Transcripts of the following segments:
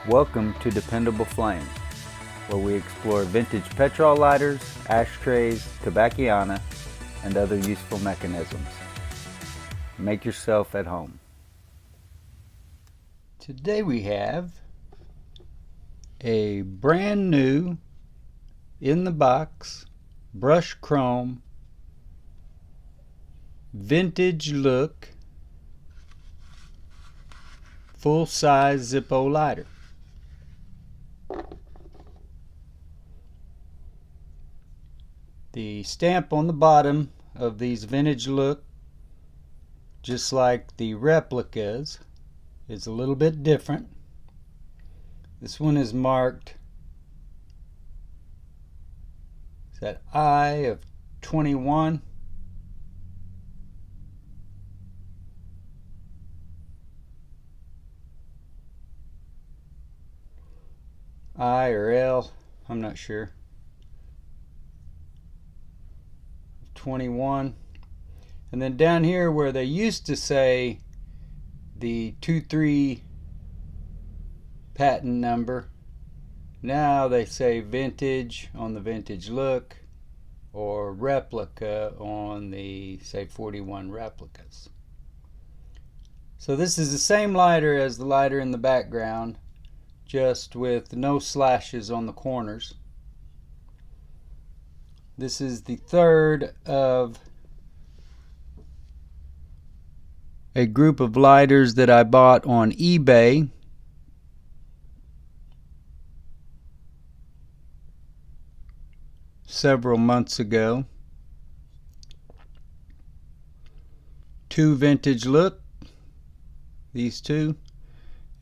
Welcome to Dependable Flame, where we explore vintage petrol lighters, ashtrays, tobacciana, and other useful mechanisms. Make yourself at home. Today we have a brand new, in the box, brushed chrome, vintage look, full-size Zippo lighter. The stamp on the bottom of these vintage look, just like the replicas, is a little bit different. This one is marked, is that I of 21. I or L, I'm not sure. 21. And then down here where they used to say the 23 patent number, now they say vintage on the vintage look or replica on the, say, 41 replicas. So this is the same lighter as the lighter in the background, just with no slashes on the corners. This is the third of a group of lighters that I bought on eBay. Several months ago. 2 vintage look, these two,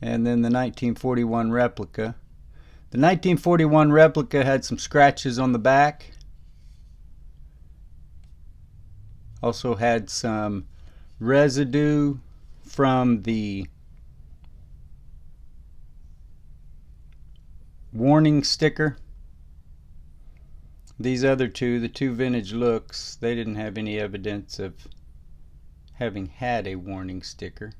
and then the 1941 replica. The 1941 replica had some scratches on the back. Also had some residue from the warning sticker. These other two, the 2 vintage looks, they didn't have any evidence of having had a warning sticker.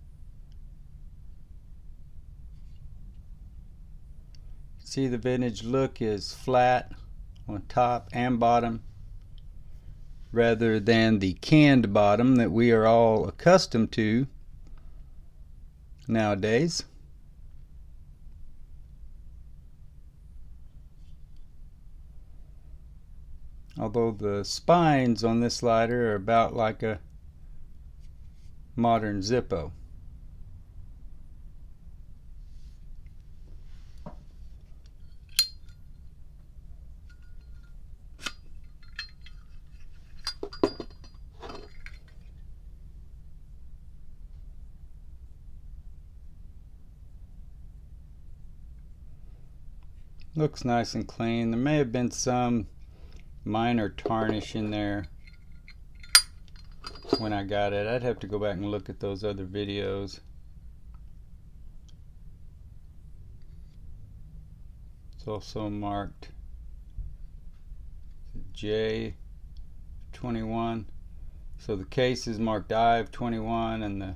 See, the vintage look is flat on top and bottom, rather than the canned bottom that we are all accustomed to nowadays. Although the spines on this lighter are about like a modern Zippo. Looks nice and clean. There may have been some minor tarnish in there when I got it. I'd have to go back and look at those other videos. It's also marked J 21. So the case is marked I of 21 and the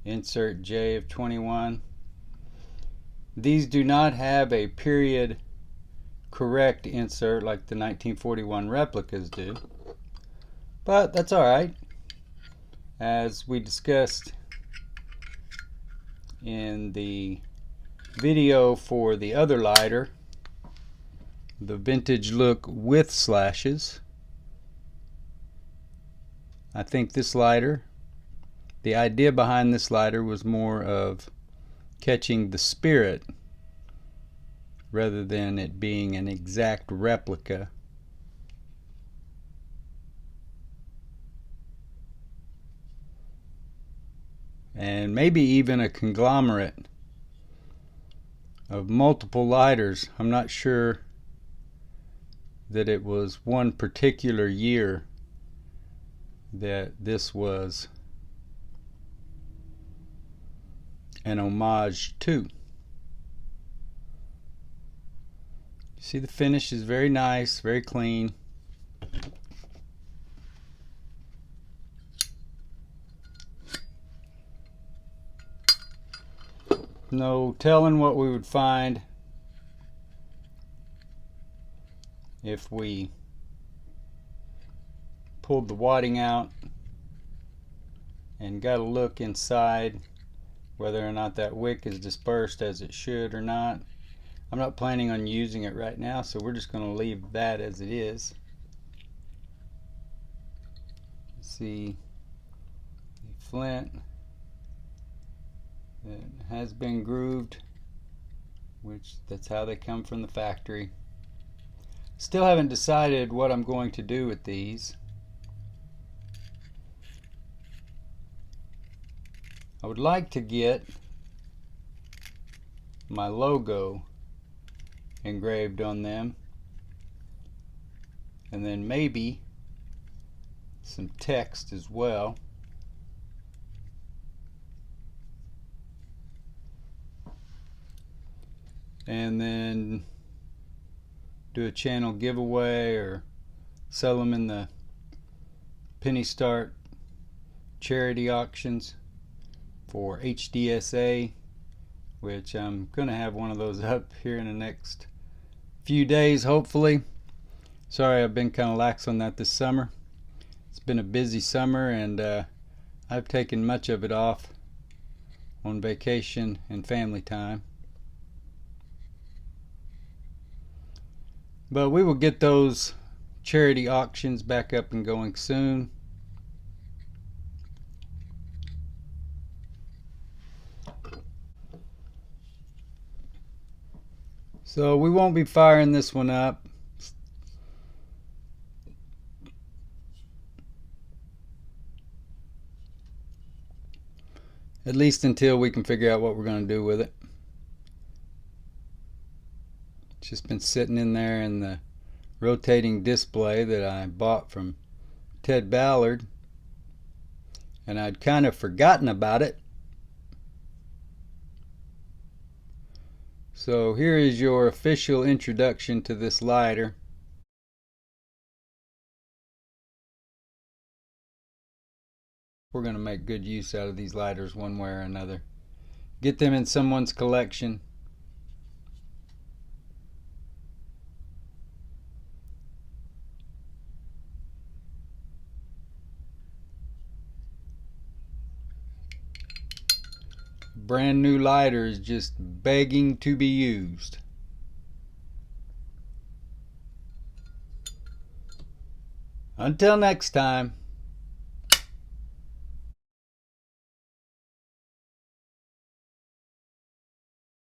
insert J of 21. These do not have a period correct insert like the 1941 replicas do, but that's alright. As we discussed in the video for the other lighter, the vintage look with slashes, I think this lighter, the idea behind this lighter was more of catching the spirit rather than it being an exact replica. And maybe even a conglomerate of multiple lighters. I'm not sure that it was one particular year that this was an homage to. See, the finish is very nice, very clean. No telling what we would find if we pulled the wadding out and got a look inside whether or not that wick is dispersed as it should or not. I'm not planning on using it right now, so we're just going to leave that as it is. See the flint that has been grooved, which that's how they come from the factory. Still haven't decided what I'm going to do with these. I would like to get my logo engraved on them, and then maybe some text as well. And then do a channel giveaway or sell them in the penny start charity auctions for HDSA, which I'm going to have one of those up here in the next few days, hopefully. Sorry, I've been kind of lax on that this summer. It's been a busy summer, and I've taken much of it off on vacation and family time. But we will get those charity auctions back up and going soon. So we won't be firing this one up. At least until we can figure out what we're going to do with it. It's just been sitting in there in the rotating display that I bought from Ted Ballard, and I'd kind of forgotten about it. So here is your official introduction to this lighter. We're going to make good use out of these lighters one way or another. Get them in someone's collection. Brand new lighter is just begging to be used. Until next time.